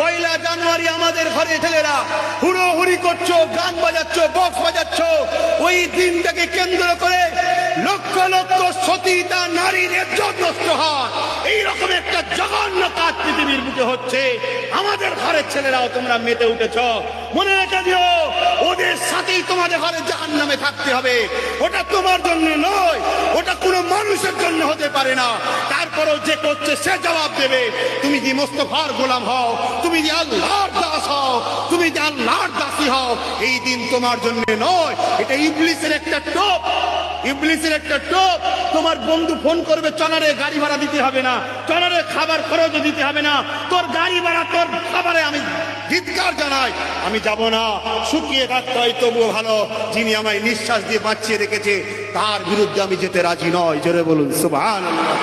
পয়লা জানুয়ারি আমাদের ঘরে ছেলেরা হুড়োহুড়ি করছো, গান বাজাচ্ছ, বক্স বাজাচ্ছ, ওই দিনটাকে কেন্দ্র করে লক্ষ লক্ষ সতীতা নারীর ইজ্জত নষ্ট হয়, এইরকম একটা জঘন্য কাজ পৃথিবীর বুকে হচ্ছে। আমাদের ঘরের ছেলেরাও তোমরা মেতে উঠেছ, মনে রেখে দিও ওদের সাথেই তোমাদের ঘরে জাহান্নামে থাকতে হবে। ওটা তোমার জন্য নয়, ওটা কোনো মানুষের জন্য হতে পারে না। তারপরেও যে করছে সে জবাব দেবে। তুমি যে মোস্তফার গোলাম হও, তুমি যে আল্লাহর দাস হও, তুমি যে আল্লাহর দাসী হও, এই দিন তোমার জন্য নয়, এটা ইবলিসের একটা টোপ, ইবলিসের একটা টোপ। তোমার বন্ধু ফোন করবে, চনারে গাড়ি ভাড়া দিতে হবে না, চনারে খাবার খরচ দিতে হবে না, তোর গাড়ি ভাড়া তোর খাবারে আমি ধিক্কার জানাই, আমি যাব না। শুকিয়ে থাকতে হয় তবুও ভালো, যিনি আমায় নিঃশ্বাস দিয়ে বাঁচিয়ে রেখেছে তার বিরুদ্ধে আমি যেতে রাজি নয়। জোরে বলুন সুবহানাল্লাহ।